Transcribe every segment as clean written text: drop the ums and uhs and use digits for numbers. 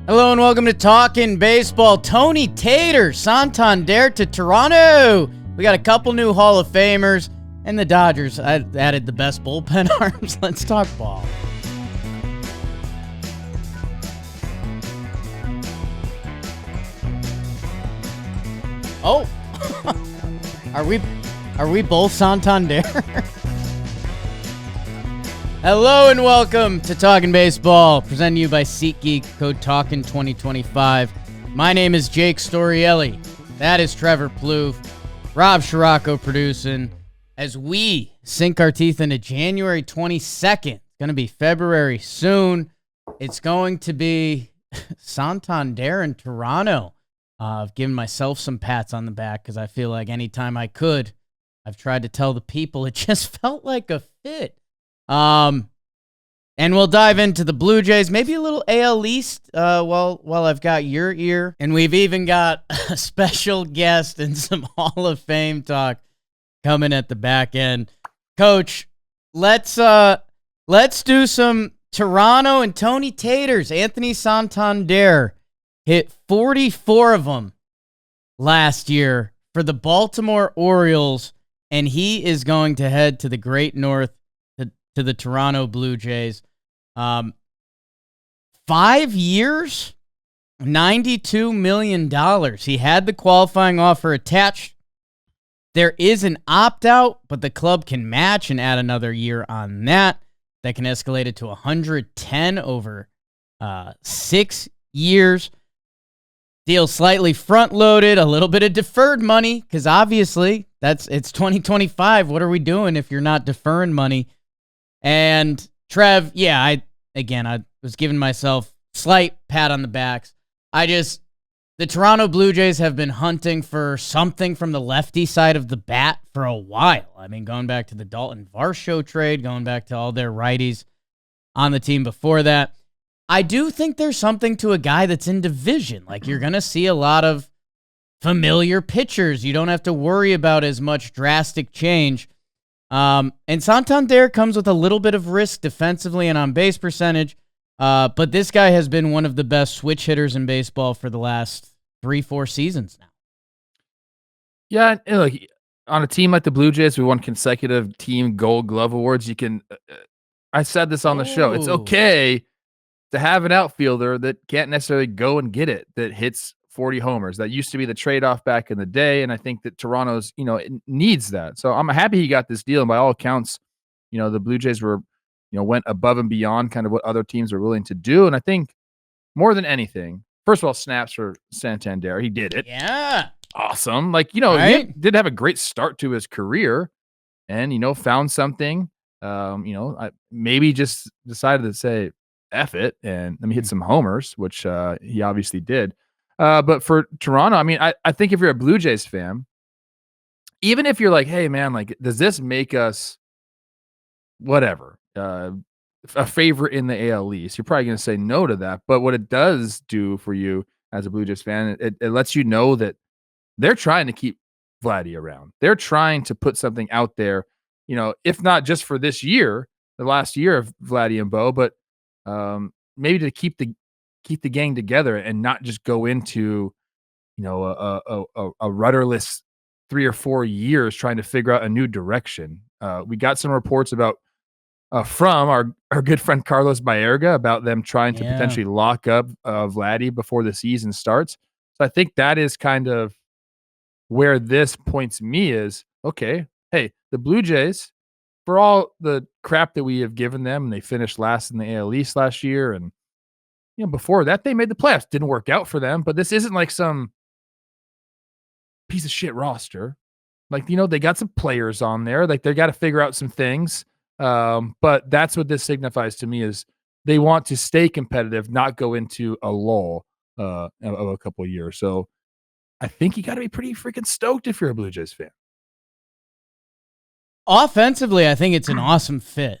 Hello and welcome to Talkin Baseball. Tony Tater, Santander to Toronto. We got a couple new Hall of Famers, and the Dodgers added the best bullpen arms. Let's talk ball. Oh, are we both Santander? Hello and welcome to Talkin Baseball, presented to you by SeatGeek, code Talkin 2025. My name is Jake Storielli. That is Trevor Plouffe. Rob Scirocco producing. As we sink our teeth into January 22nd, it's going to be February soon. It's going to be Santander in Toronto. I've given myself some pats on the back because I feel like anytime I could, I've tried to tell the people it just felt like a fit. And we'll dive into the Blue Jays, maybe a little AL East, while I've got your ear. And we've even got a special guest and some Hall of Fame talk coming at the back end. Coach, let's do some Toronto and Tony Taters. Anthony Santander hit 44 of them last year for the Baltimore Orioles, and he is going to head to the Great North to the Toronto Blue Jays. 5 years, $92 million. He had the qualifying offer attached. There is an opt-out, but the club can match and add another year on that. That can escalate it to 110 over 6 years. Deal slightly front-loaded, a little bit of deferred money, because obviously it's 2025. What are we doing if you're not deferring money? And Trev, yeah, I was giving myself slight pat on the backs. The Toronto Blue Jays have been hunting for something from the lefty side of the bat for a while. I mean, going back to the Dalton Varsho trade, going back to all their righties on the team before that. I do think there's something to a guy that's in division. Like, you're going to see a lot of familiar pitchers. You don't have to worry about as much drastic change. And Santander comes with a little bit of risk defensively and on base percentage. But this guy has been one of the best switch hitters in baseball for the last 3-4 seasons now. Yeah, and look, on a team like the Blue Jays, we won consecutive team Gold Glove awards. You can, I said this on the show, it's okay to have an outfielder that can't necessarily go and get it, that hits 40 homers. That used to be the trade-off back in the day, and I think that Toronto's, it needs that. So I'm happy he got this deal, and by all accounts, the Blue Jays went above and beyond kind of what other teams are willing to do. And I think more than anything, first of all, snaps for Santander. He did it. Yeah. Awesome. Right? He did have a great start to his career and, found something, I maybe just decided to say, F it, and let me hit some homers, which he obviously did. But for Toronto, I mean, I think if you're a Blue Jays fan, even if you're like, hey, man, like, does this make us whatever, a favorite in the AL East? You're probably going to say no to that. But what it does do for you as a Blue Jays fan, it lets you know that they're trying to keep Vladdy around. They're trying to put something out there, if not just for this year, the last year of Vladdy and Bo, but maybe to keep the gang together and not just go into, a rudderless 3 or 4 years trying to figure out a new direction. We got some reports about from our good friend Carlos Baerga about them trying to potentially lock up Vladdy before the season starts. So I think that is kind of where this points me is, okay, hey, the Blue Jays, for all the crap that we have given them, and they finished last in the AL East last year, and before that they made the playoffs. Didn't work out for them, but this isn't like some piece of shit roster. Like, they got some players on there. Like, they got to figure out some things. But that's what this signifies to me is they want to stay competitive, not go into a lull of a couple of years. So I think you got to be pretty freaking stoked if you're a Blue Jays fan. Offensively, I think it's an awesome fit.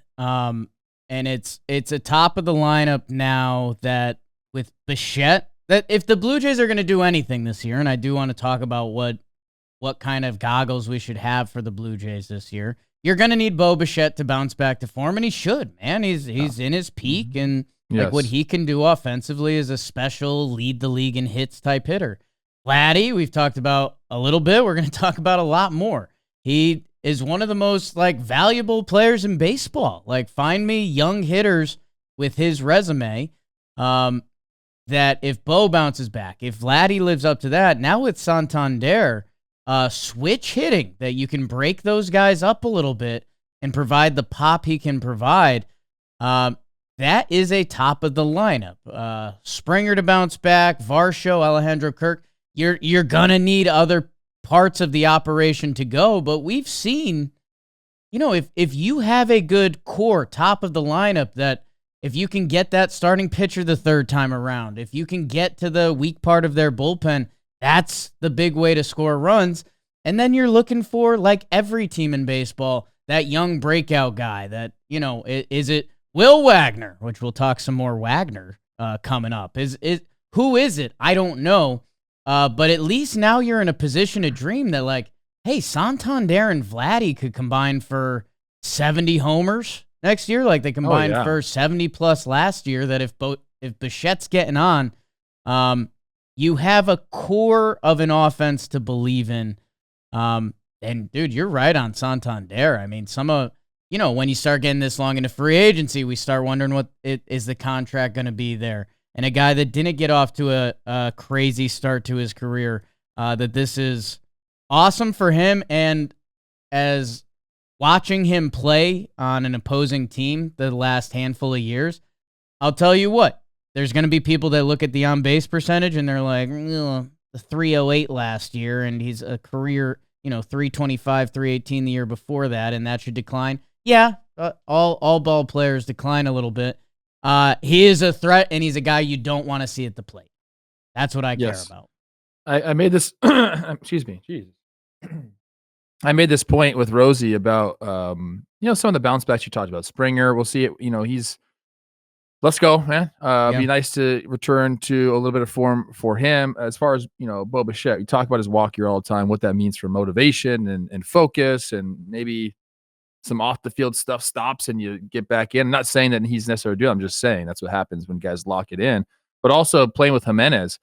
And it's a top of the lineup now that with Bichette, that if the Blue Jays are going to do anything this year, and I do want to talk about what kind of goggles we should have for the Blue Jays this year. you're going to need Bo Bichette to bounce back to form, and he should, man. He's in his peak, and like what he can do offensively is a special lead the league in hits type hitter. Vladdy, we've talked about a little bit. We're going to talk about a lot more. He is one of the most like valuable players in baseball. Like, find me young hitters with his resume that if Bo bounces back, if Vladdy lives up to that, now with Santander, switch hitting, that you can break those guys up a little bit and provide the pop he can provide, that is a top of the lineup. Springer to bounce back, Varsho, Alejandro Kirk. You're gonna need other parts of the operation to go, but we've seen, if you have a good core top of the lineup, that if you can get that starting pitcher the third time around, if you can get to the weak part of their bullpen, that's the big way to score runs. And then you're looking for, like every team in baseball, that young breakout guy that, is it Will Wagner, which we'll talk some more Wagner coming up. Who is it? I don't know. But at least now you're in a position to dream that, like, hey, Santander and Vladdy could combine for 70 homers next year, like they combined for 70+ last year. That if Bichette's getting on, you have a core of an offense to believe in. And dude, you're right on Santander. I mean, when you start getting this long into free agency, we start wondering what is the contract going to be there. And a guy that didn't get off to a crazy start to his career, that this is awesome for him. And as watching him play on an opposing team the last handful of years, I'll tell you what, there's going to be people that look at the on-base percentage and they're like, the 308 last year, and he's a career, 325, 318 the year before that, and that should decline. Yeah, all ball players decline a little bit. He is a threat, and he's a guy you don't want to see at the plate. That's what I care about. I made this. Excuse me. Jesus. I made this point with Rosie about some of the bounce backs you talked about. Springer, we'll see it. He's let's go, man. Be nice to return to a little bit of form for him. As far as Bo Bichette, you talk about his walk here all the time. What that means for motivation and focus, and maybe some off the field stuff stops and you get back in. I'm not saying that he's necessarily doing it. I'm just saying that's what happens when guys lock it in. But also playing with Jimenez,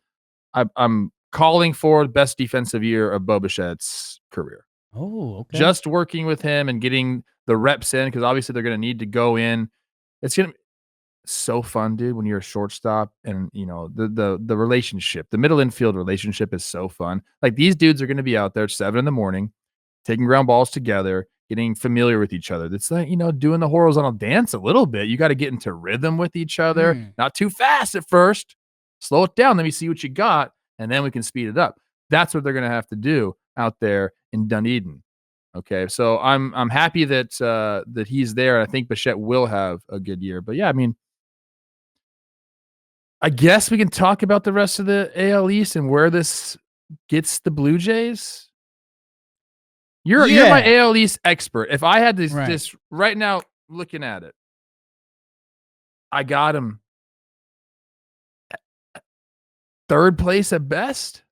I'm calling for the best defensive year of Bo Bichette's career. Oh, okay. Just working with him and getting the reps in, because obviously they're going to need to go in. It's going to be so fun, dude, when you're a shortstop, and the relationship, the middle infield relationship is so fun. Like, these dudes are going to be out there at 7 a.m, taking ground balls together, getting familiar with each other. It's like, doing the horizontal dance a little bit. You got to get into rhythm with each other. Not too fast at first. Slow it down. Let me see what you got, and then we can speed it up. That's what they're going to have to do out there in Dunedin. Okay, so I'm happy that he's there. I think Bichette will have a good year. But yeah, I mean, I guess we can talk about the rest of the AL East and where this gets the Blue Jays. You're my AL East expert. If I had this right now, looking at it, I got him third place at best.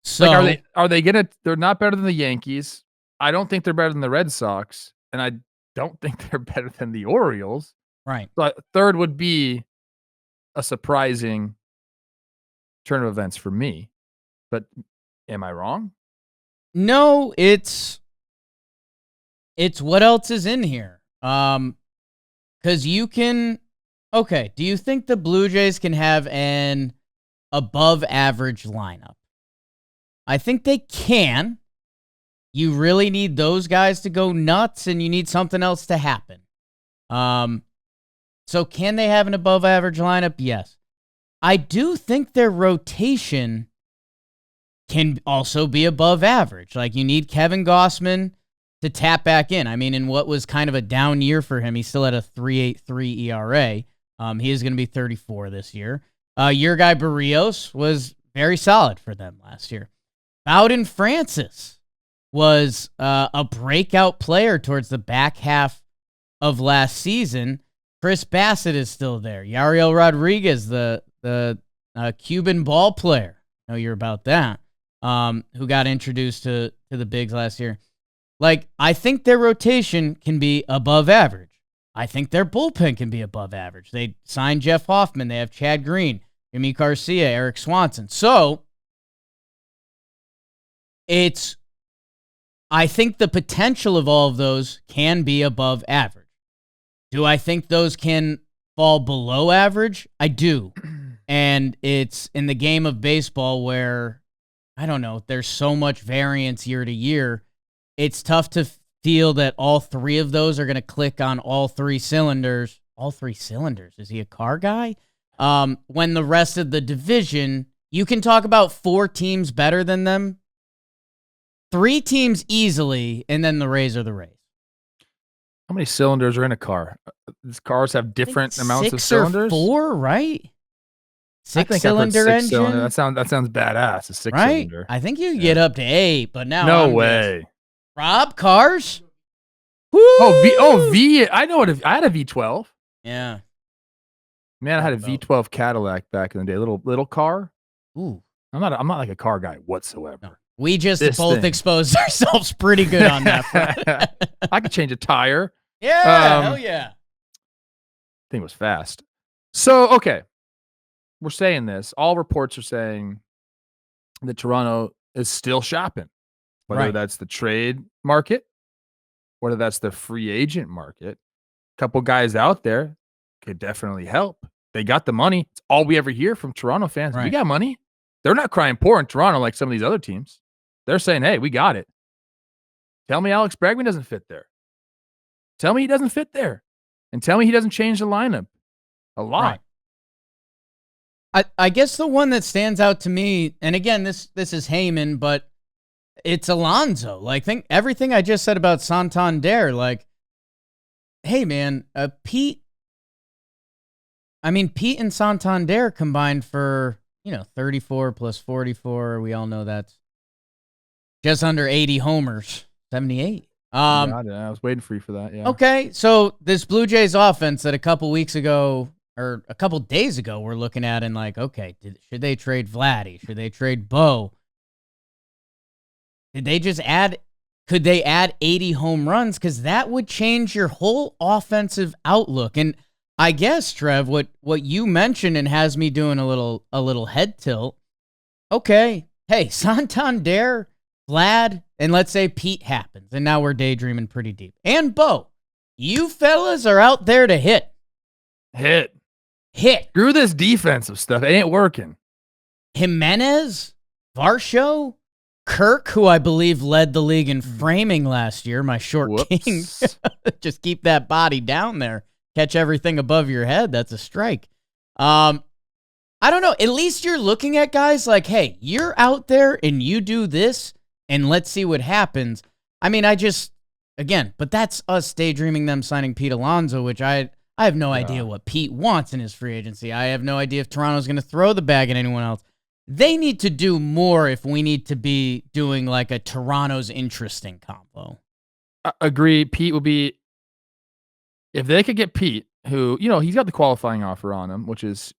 So like, are they gonna? They're not better than the Yankees. I don't think they're better than the Red Sox, and I don't think they're better than the Orioles. Right. But third would be a surprising turn of events for me. But am I wrong? No, it's what else is in here. Because you can. Okay, do you think the Blue Jays can have an above average lineup? I think they can. You really need those guys to go nuts, and you need something else to happen. So can they have an above average lineup? Yes. I do think their rotation can also be above average. Like, you need Kevin Gausman to tap back in. I mean, in what was kind of a down year for him, he still had a 3.83 ERA. He is going to be 34 this year. Your guy Barrios was very solid for them last year. Bowden Francis was a breakout player towards the back half of last season. Chris Bassett is still there. Yariel Rodriguez, the Cuban ball player, I know you're about that, who got introduced to the bigs last year. Like, I think their rotation can be above average. I think their bullpen can be above average. They signed Jeff Hoffman. They have Chad Green, Jimmy Garcia, Eric Swanson. So, I think the potential of all of those can be above average. Do I think those can fall below average? I do. And it's in the game of baseball where, I don't know, there's so much variance year to year. It's tough to feel that all three of those are going to click on all three cylinders. All three cylinders? Is he a car guy? When the rest of the division, you can talk about 4 teams better than them. 3 teams easily, and then the Rays are the Rays. How many cylinders are in a car? These cars have different amounts of cylinders. 6 or 4, right? I think 6-cylinder engine. Cylinder. That sounds badass. A 6-cylinder. Right? I think you get up to 8, but now no way. Rob, cars? Woo! V. I know what I had a V12. Yeah. Man, I had a V12 Cadillac back in the day. Little car. Ooh. I'm not like a car guy whatsoever. No. We just both exposed ourselves pretty good on that front. I could change a tire. Yeah, hell yeah. Thing was fast. So, okay. We're saying this. All reports are saying that Toronto is still shopping. Whether that's the trade market, whether that's the free agent market. A couple guys out there could definitely help. They got the money. It's all we ever hear from Toronto fans. Right. We got money. They're not crying poor in Toronto like some of these other teams. They're saying, hey, we got it. Tell me Alex Bregman doesn't fit there. Tell me he doesn't fit there. And tell me he doesn't change the lineup a lot. Right. I guess the one that stands out to me, and again, this is Heyman, but it's Alonso. Like, think everything I just said about Santander, like, hey, man, Pete and Santander combined for, 34 plus 44. We all know that's just under 80 homers, 78. I was waiting for you for that. Yeah. Okay, so this Blue Jays offense that a couple weeks ago or a couple days ago we're looking at and like, okay, should they trade Vladdy? Should they trade Bo? Could they add 80 home runs? Because that would change your whole offensive outlook. And I guess, Trev, what you mentioned and has me doing a little head tilt. Okay, hey, Santander, Vlad, and let's say Pete happens, and now we're daydreaming pretty deep. And Bo, you fellas are out there to hit. Screw this defensive stuff. It ain't working. Jimenez, Varsho, Kirk, who I believe led the league in framing last year, my short king. Just keep that body down there. Catch everything above your head. That's a strike. I don't know. At least you're looking at guys like, hey, you're out there and you do this, and let's see what happens. I mean, but that's us daydreaming them signing Pete Alonso, which I have no idea what Pete wants in his free agency. I have no idea if Toronto's going to throw the bag at anyone else. They need to do more if we need to be doing like a Toronto's interesting combo. Agree. Pete would be, if they could get Pete, who, he's got the qualifying offer on him, which is,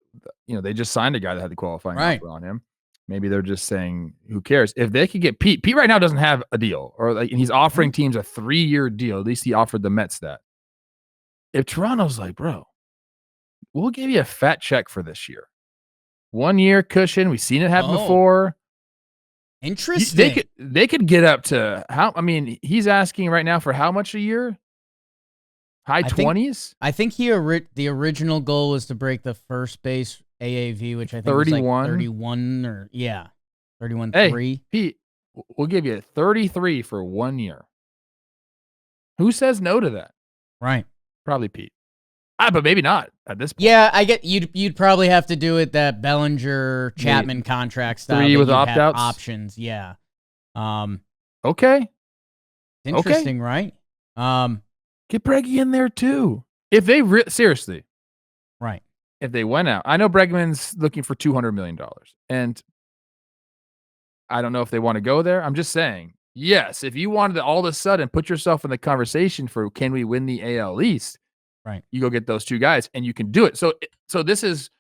they just signed a guy that had the qualifying offer on him. Maybe they're just saying, who cares? If they could get Pete right now doesn't have a deal, and he's offering teams a 3-year deal. At least he offered the Mets that. If Toronto's like, bro, we'll give you a fat check for this year. 1 year cushion. We've seen it happen before. Interesting. They could get up to he's asking right now for how much a year? High 20s? I think the original goal was to break the first base AAV, which I think 31. Was like 31 or 31.3. Hey, Pete, we'll give you 33 for 1 year. Who says no to that? Right. Probably Pete. But maybe not at this point. Yeah, I get you'd probably have to do it that Bellinger Chapman contract style. 3 with opt-outs options. Yeah. Okay. Interesting, right? Get Breggy in there too. If they seriously, right? If they went out, I know Bregman's looking for $200 million, and I don't know if they want to go there. I'm just saying, yes, if you wanted to all of a sudden put yourself in the conversation for can we win the AL East. Right. You go get those 2 guys and you can do it. So this is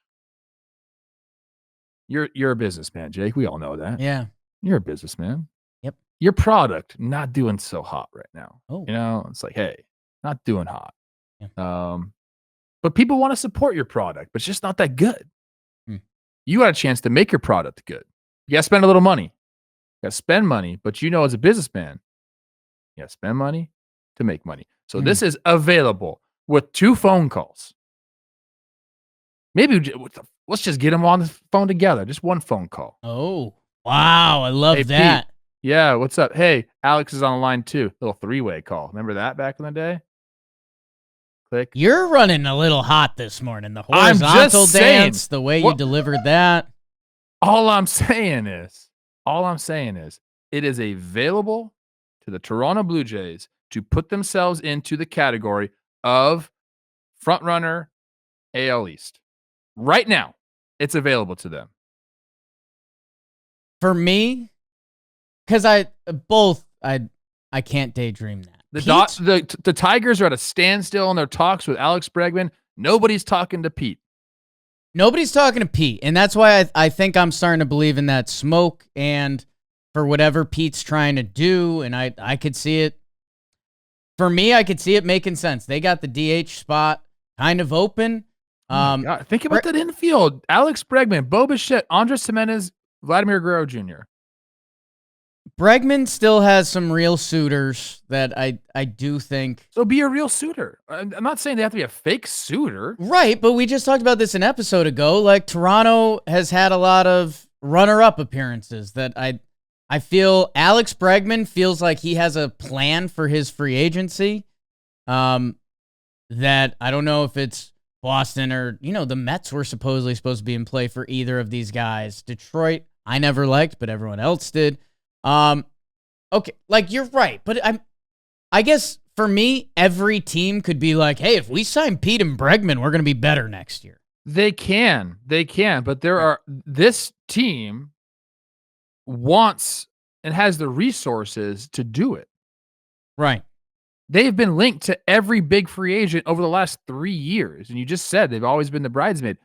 you're a businessman, Jake. We all know that. Yeah. You're a businessman. Yep. your product not doing so hot right now. Oh. It's like, hey, not doing hot. Yeah. But people want to support your product, but it's just not that good. You got a chance to make your product good. You got to spend a little money. You got to spend money, but as a businessman, you got to spend money to make money. So this is available with 2 phone calls. Maybe let's just get them on the phone together. Just 1 phone call. Oh, wow. I love that. Pete, yeah, what's up? Hey, Alex is on the line too. Little 3-way call. Remember that back in the day? Click. You're running a little hot this morning. The horizontal dance, the way you delivered that. All I'm saying is, it is available to the Toronto Blue Jays to put themselves into the category of frontrunner AL East. Right now, it's available to them. For me, because I can't daydream that. The Tigers are at a standstill in their talks with Alex Bregman. Nobody's talking to Pete. Nobody's talking to Pete, and that's why I think I'm starting to believe in that smoke and for whatever Pete's trying to do, and I could see it. For me, I could see it making sense. They got the DH spot kind of open. Think about that infield. Alex Bregman, Bo Bichette, Andres Gimenez, Vladimir Guerrero Jr. Bregman still has some real suitors that I do think. So be a real suitor. I'm not saying they have to be a fake suitor. Right, but we just talked about this an episode ago. Like, Toronto has had a lot of runner-up appearances that I feel Alex Bregman feels like he has a plan for his free agency that I don't know if it's Boston or, the Mets were supposed to be in play for either of these guys. Detroit, I never liked, but everyone else did. Okay, like, you're right, but I guess for me, every team could be like, hey, if we sign Pete and Bregman, we're going to be better next year. They can, but this team wants and has the resources to do it. Right. They've been linked to every big free agent over the last 3 years, and you just said they've always been the bridesmaid.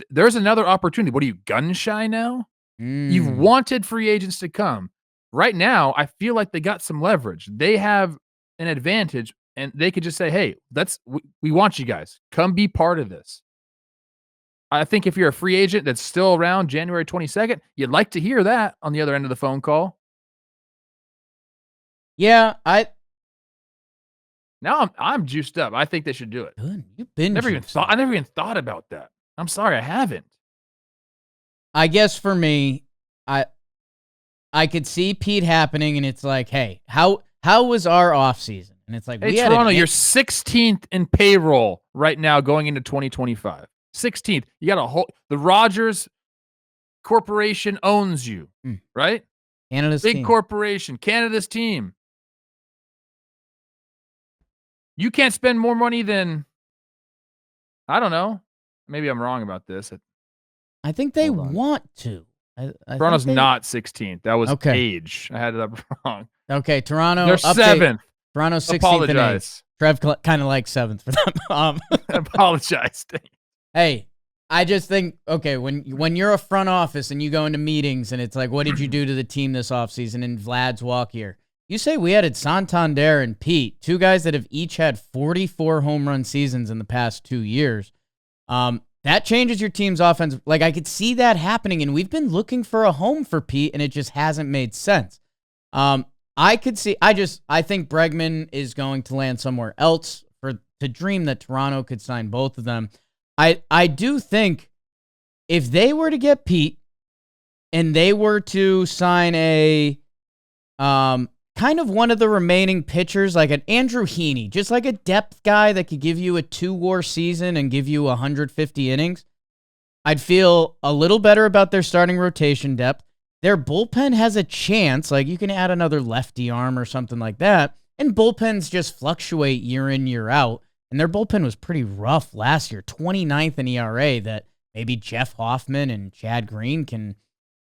There's another opportunity. What are you, gun shy now? You've wanted free agents to come. Right now, I feel like they got some leverage. They have an advantage, and they could just say, hey, we want you guys. Come be part of this. I think if you're a free agent that's still around January 22nd, you'd like to hear that on the other end of the phone call. Yeah, Now I'm juiced up. I think they should do it. Good. You've been I never even thought about that. I'm sorry, I haven't. I guess for me, I could see Pete happening, and it's like, hey, how was our offseason? And it's like, hey, Toronto, you're 16th in payroll right now going into 2025. 16th. You got the Rogers Corporation owns you, right? Canada's big team. Corporation, Canada's team. You can't spend more money than, I don't know. Maybe I'm wrong about this. I think they want to. Toronto's not 16th. That was age. I had it up wrong. Okay, Toronto. They're 7th. Toronto 16th. Apologize. And 8th. Trev kind of like 7th for them. Apologize. Hey, I just think, okay, when you're a front office and you go into meetings and it's like, what did you do to the team this offseason? And Vlad's walk here. You say we added Santander and Pete, 2 guys that have each had 44 home run seasons in the past 2 years. That changes your team's offense. Like, I could see that happening, and we've been looking for a home for Pete, and it just hasn't made sense. I could see. I think Bregman is going to land somewhere else to dream that Toronto could sign both of them. I do think if they were to get Pete and they were to sign a kind of one of the remaining pitchers, like an Andrew Heaney, just like a depth guy that could give you a 2-WAR season and give you 150 innings, I'd feel a little better about their starting rotation depth. Their bullpen has a chance, like you can add another lefty arm or something like that, and bullpens just fluctuate year in, year out, and their bullpen was pretty rough last year, 29th in ERA, that maybe Jeff Hoffman and Chad Green can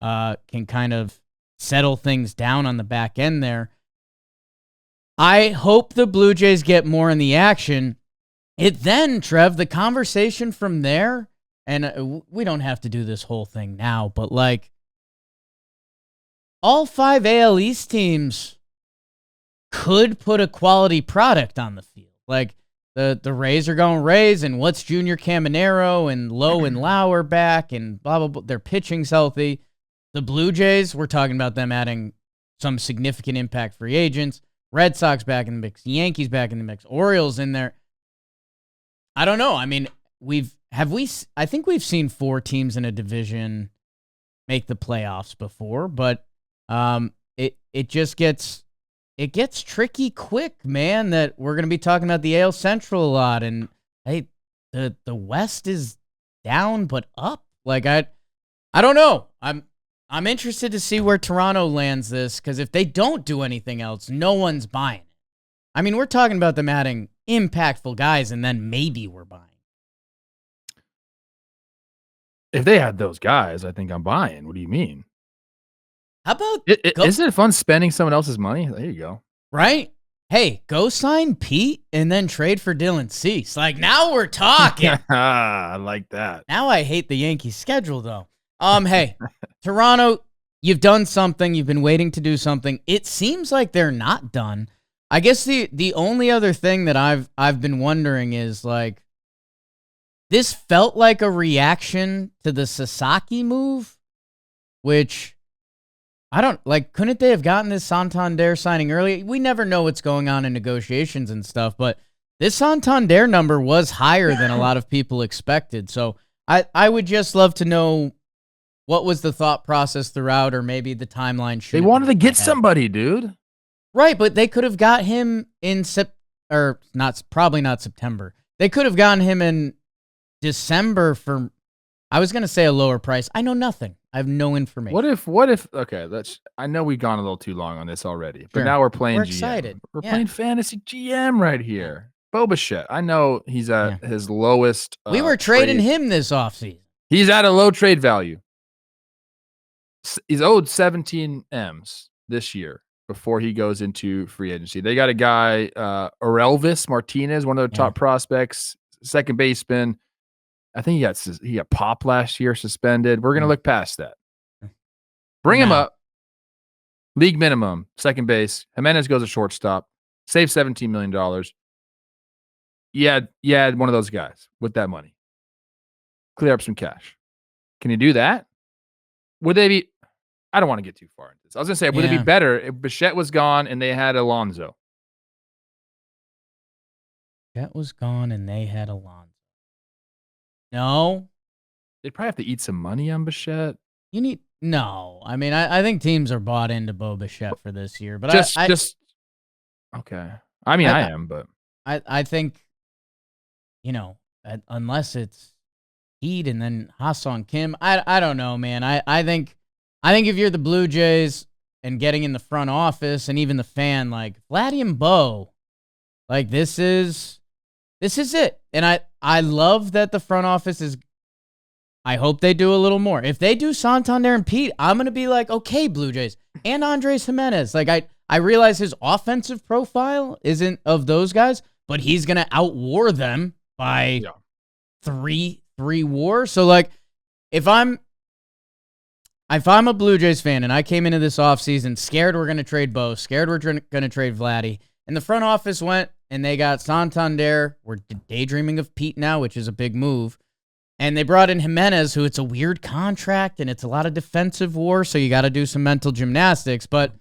kind of settle things down on the back end there. I hope the Blue Jays get more in the action. Trev, the conversation from there, and we don't have to do this whole thing now, but like, all 5 AL East teams could put a quality product on the field. Like, the Rays are going Rays, and what's Junior Caminero, and Lowe and Lauer back, and blah, blah, blah. Their pitching's healthy. The Blue Jays, we're talking about them adding some significant impact free agents. Red Sox back in the mix. Yankees back in the mix. Orioles in there. I don't know. I mean, I think we've seen 4 teams in a division make the playoffs before, but it just gets tricky quick, man, that we're going to be talking about the AL Central a lot, and hey, the West is down but up. Like, I don't know. I'm interested to see where Toronto lands this, because if they don't do anything else, no one's buying it. I mean, we're talking about them adding impactful guys, and then maybe we're buying. If they had those guys, I think I'm buying. What do you mean? How about isn't it fun spending someone else's money? There you go. Right? Hey, go sign Pete and then trade for Dylan Cease. Like, now we're talking. I like that. Now I hate the Yankees schedule, though. Hey, Toronto, you've done something. You've been waiting to do something. It seems like they're not done. I guess the only other thing that I've been wondering is, like, this felt like a reaction to the Sasaki move, which I don't like. Couldn't they have gotten this Santander signing early? We never know what's going on in negotiations and stuff, but this Santander number was higher than a lot of people expected. So I would just love to know what was the thought process throughout, or maybe the timeline. They wanted to get somebody, dude. Right, but they could have got him in probably not September. They could have gotten him in December for, I was going to say, a lower price. I know nothing. I have no information. What if okay, I know we've gone a little too long on this already, but now we're playing GM. Excited. We're playing fantasy GM right here. Bo Bichette. I know he's at his lowest. We were trading him this offseason. He's at a low trade value. He's owed 17 M's this year before he goes into free agency. They got a guy, Orelvis Martinez, one of their top prospects, second baseman. I think he got Pop last year, suspended. We're gonna look past that. Bring him up. League minimum, second base. Jimenez goes to shortstop. Save $17 million. Yeah, one of those guys with that money. Clear up some cash. Can you do that? Would they be? I don't want to get too far into this. I was gonna say, would it be better if Bichette was gone and they had Alonso? Bichette was gone and they had Alonso. No. They'd probably have to eat some money on Bichette. No. I mean, I think teams are bought into Bo Bichette for this year, but just okay. I mean, I am, but I think, unless it's Heat and then Ha-Seong Kim, I don't know, man. I think if you're the Blue Jays and getting in the front office and even the fan, like, Vladdy and Bo, like, this is it. And I love that the front office is, I hope they do a little more. If they do Santander and Pete, I'm going to be like, okay, Blue Jays. And Andres Jimenez. Like, I realize his offensive profile isn't of those guys, but he's going to outwar them by three WAR. So, like, if I'm a Blue Jays fan and I came into this offseason scared we're going to trade Bo, scared we're going to trade Vladdy, and the front office went and they got Santander. We're daydreaming of Pete now, which is a big move. And they brought in Jimenez, who it's a weird contract and it's a lot of defensive war, so you got to do some mental gymnastics. But,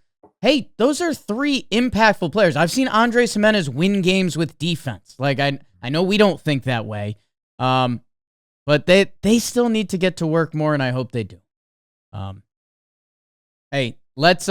hey, those are 3 impactful players. I've seen Andres Jimenez win games with defense. Like, I know we don't think that way, but they still need to get to work more, and I hope they do. Hey, let's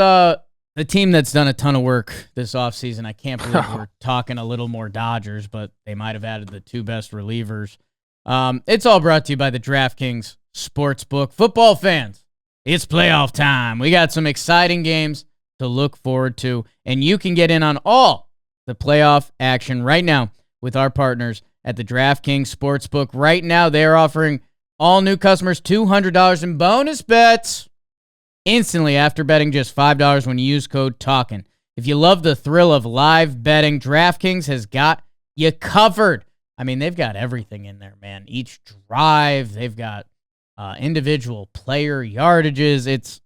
the team that's done a ton of work this offseason. I can't believe we're talking a little more Dodgers, but they might have added the 2 best relievers. It's all brought to you by the DraftKings Sportsbook. Football fans, it's playoff time. We got some exciting games to look forward to, and you can get in on all the playoff action right now with our partners at the DraftKings Sportsbook. Right now, they're offering all new customers $200 in bonus bets instantly after betting just $5 when you use code Talkin. If you love the thrill of live betting, DraftKings has got you covered. I mean, they've got everything in there, man. Each drive, they've got individual player yardages.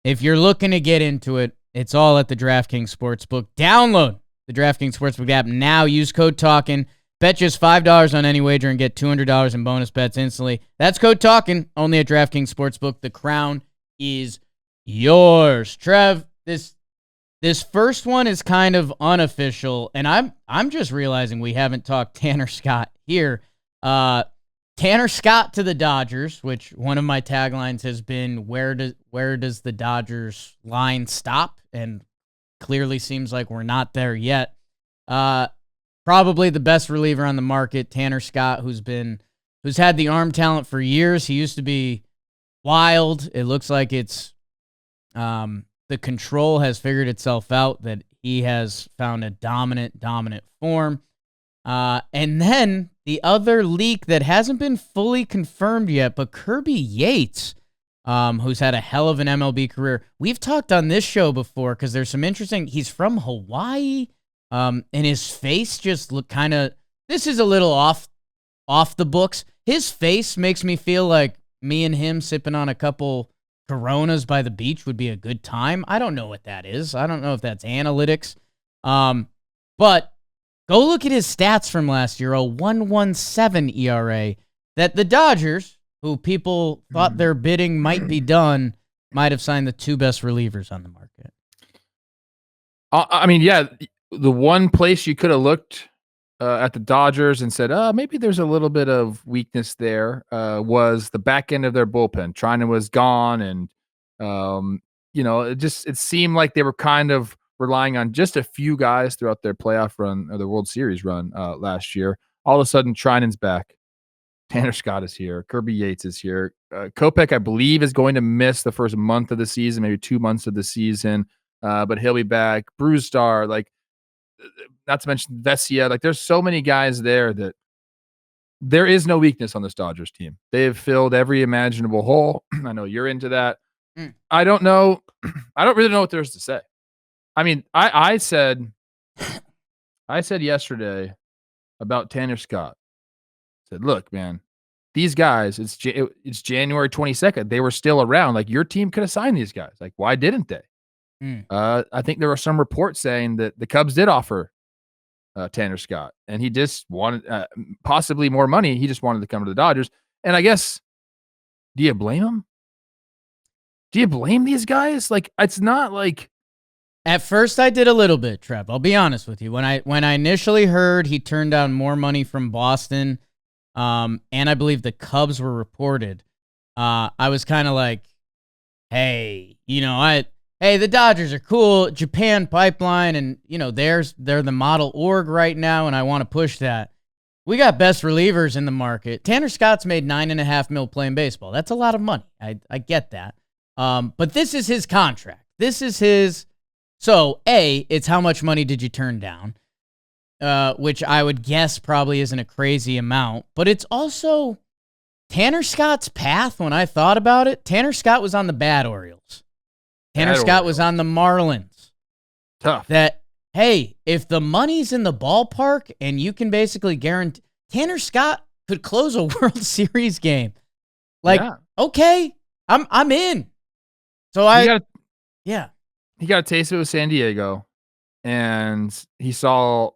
if you're looking to get into it, it's all at the DraftKings Sportsbook. Download the DraftKings Sportsbook app now. Use code Talkin. Bet just $5 on any wager and get $200 in bonus bets instantly. That's code Talkin, only at DraftKings Sportsbook. The crown is yours. Trev, this first one is kind of unofficial, and I'm just realizing we haven't talked Tanner Scott here. Tanner Scott to the Dodgers, which one of my taglines has been, where does the Dodgers line stop? And clearly seems like we're not there yet. Probably the best reliever on the market, Tanner Scott, who's had the arm talent for years. He used to be wild. It looks like it's the control has figured itself out, that he has found a dominant form. And then the other leak that hasn't been fully confirmed yet, but Kirby Yates, who's had a hell of an MLB career. We've talked on this show before because there's some interesting. He's from Hawaii, and his face just look kind of. This is a little off the books. His face makes me feel like me and him sipping on a couple Coronas by the beach would be a good time. I don't know what that is. I don't know if that's analytics. But go look at his stats from last year, a 1.17 ERA. That the Dodgers, who people thought their bidding might be done, might have signed the two best relievers on the market. I mean, yeah, the one place you could have looked at the Dodgers and said, maybe there's a little bit of weakness there, was the back end of their bullpen. China was gone, and it seemed like they were kind of relying on just a few guys throughout their playoff run or the World Series run last year. All of a sudden, Trinan's back. Tanner Scott is here. Kirby Yates is here. Kopech, I believe, is going to miss the first month of the season, maybe 2 months of the season, but he'll be back. Brewstar, not to mention Vesia. There's so many guys there that there is no weakness on this Dodgers team. They have filled every imaginable hole. I know you're into that. I don't know. I don't really know what there's to say. I mean, I said yesterday about Tanner Scott. I said, look, man, these guys, it's January 22nd. They were still around. Your team could have signed these guys. Why didn't they? I think there were some reports saying that the Cubs did offer Tanner Scott, and he just wanted possibly more money. He just wanted to come to the Dodgers. And I guess, do you blame him? Do you blame these guys? It's not like. At first, I did a little bit, Trev. I'll be honest with you. When I initially heard he turned down more money from Boston, and I believe the Cubs were reported, I was kind of like, hey, the Dodgers are cool, Japan pipeline, and they're the model org right now, and I want to push that. We got best relievers in the market. Tanner Scott's made $9.5 million playing baseball. That's a lot of money. I get that. But this is his contract. This is his. So, it's how much money did you turn down? Which I would guess probably isn't a crazy amount. But it's also Tanner Scott's path. When I thought about it, Tanner Scott was on the bad Orioles. Tanner Scott was on the Marlins. Tough. That, hey, if the money's in the ballpark and you can basically guarantee, Tanner Scott could close a World Series game. Okay, I'm in. So he got a taste of it with San Diego, and he saw,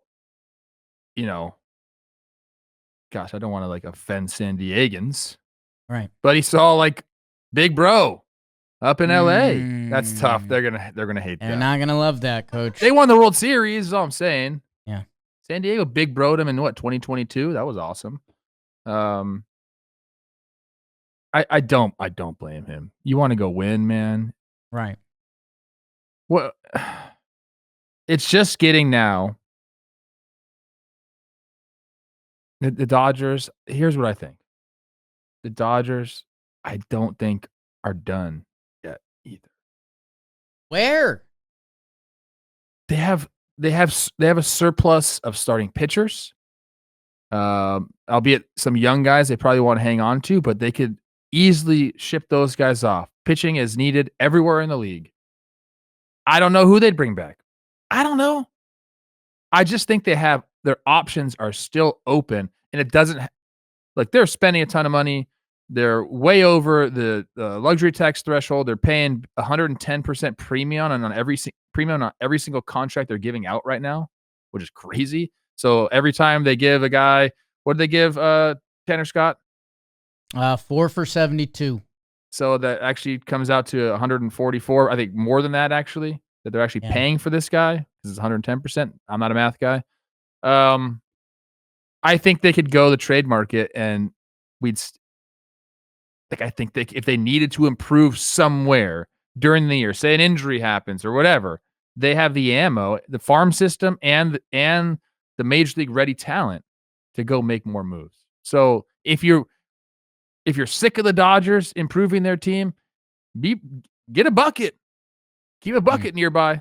gosh, I don't want to offend San Diegans, right? But he saw Big Bro up in LA. That's tough. They're gonna hate that. They're not gonna love that, Coach. They won the World Series, is all I'm saying. Yeah. San Diego Big Bro'd him in 2022? That was awesome. I don't blame him. You want to go win, man. Right. Well, it's just getting now. The Dodgers, here's what I think. The Dodgers, I don't think are done yet either. Where? They have a surplus of starting pitchers. Albeit some young guys they probably want to hang on to, but they could easily ship those guys off. Pitching is needed everywhere in the league. I don't know who they'd bring back. I don't know. I just think their options are still open, and it doesn't they're spending a ton of money. They're way over the luxury tax threshold. They're paying 110% premium on every single contract they're giving out right now, which is crazy. So every time they give a guy, what did they give Tanner Scott? 4 for 72. So that actually comes out to 144. I think more than that actually, that they're actually paying for this guy because it's 110%. I'm not a math guy. I think they could go the trade market and I think if they needed to improve somewhere during the year, say an injury happens or whatever, they have the ammo, the farm system, and the major league ready talent to go make more moves. So if you're sick of the Dodgers improving their team, get a bucket, keep a bucket nearby.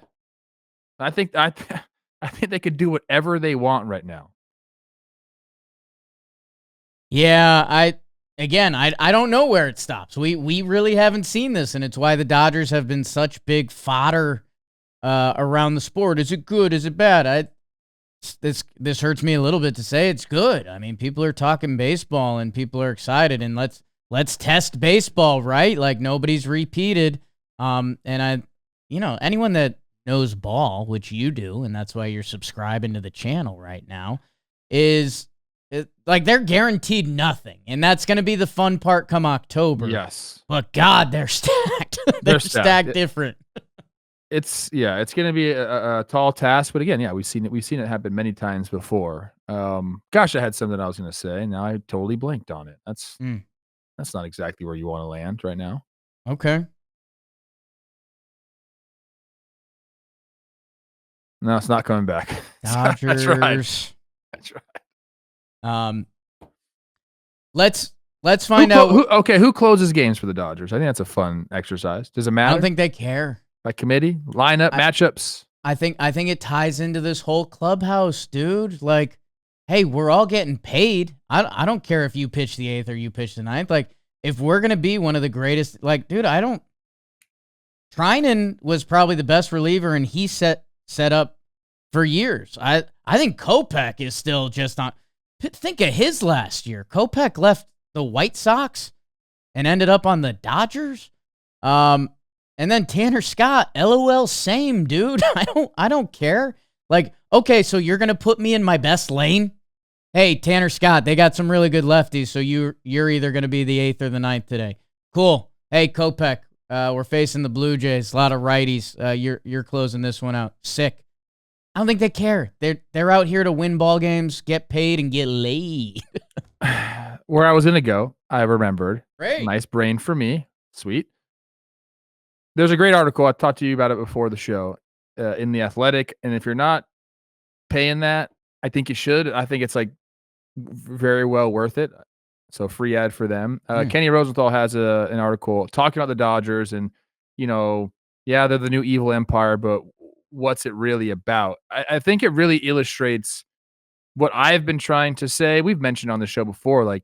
I think they could do whatever they want right now. Yeah, I don't know where it stops. We really haven't seen this, and it's why the Dodgers have been such big fodder around the sport. Is it good? Is it bad? This hurts me a little bit to say it's good. I mean, people are talking baseball and people are excited, and let's test baseball, right? Like nobody's repeated. And anyone that knows ball, which you do, and that's why you're subscribing to the channel right now, is they're guaranteed nothing, and that's going to be the fun part come October. Yes, but God, they're stacked. they're stacked different. It's going to be a tall task, but again, we've seen it happen many times before. Gosh, I had something I was going to say. Now I totally blanked on it. That's not exactly where you want to land right now. Okay. No, it's not coming back. Dodgers. That's right. Let's find out. Who closes games for the Dodgers? I think that's a fun exercise. Does it matter? I don't think they care. By committee, lineup, matchups. I think it ties into this whole clubhouse, dude. Like, hey, we're all getting paid. I don't care if you pitch the 8th or you pitch the 9th. Like, if we're gonna be one of the greatest, like, dude, Trinan was probably the best reliever, and he set up for years. I think Kopech is still just not. Think of his last year. Kopech left the White Sox and ended up on the Dodgers. And then Tanner Scott, LOL, same, dude. I don't care. Like, okay, so you're gonna put me in my best lane? Hey, Tanner Scott, they got some really good lefties, so you're either gonna be the 8th or the 9th today. Cool. Hey, Kopech, we're facing the Blue Jays, a lot of righties. You're closing this one out. Sick. I don't think they care. They're out here to win ball games, get paid, and get laid. Where I was gonna go, I remembered. Great. Nice brain for me. Sweet. There's a great article. I talked to you about it before the show in The Athletic. And if you're not paying that, I think you should. I think it's like very well worth it. So free ad for them. Kenny Rosenthal has an article talking about the Dodgers and, they're the new evil empire, but what's it really about? I think it really illustrates what I've been trying to say. We've mentioned on the show before, like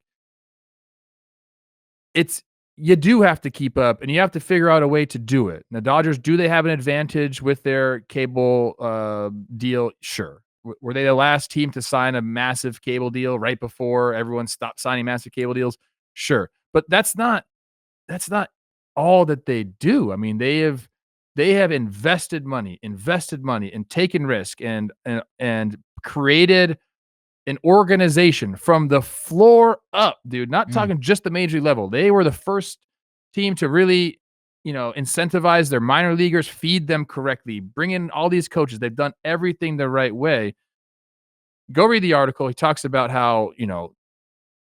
you do have to keep up and you have to figure out a way to do it. Now, Dodgers, do they have an advantage with their cable deal? Sure. Were they the last team to sign a massive cable deal right before everyone stopped signing massive cable deals? Sure. But that's not all that they do. I mean, they have invested money and taken risk and created an organization from the floor up, dude, not talking just the major league level. They were the first team to really, incentivize their minor leaguers, feed them correctly, bring in all these coaches. They've done everything the right way. Go read the article. He talks about how,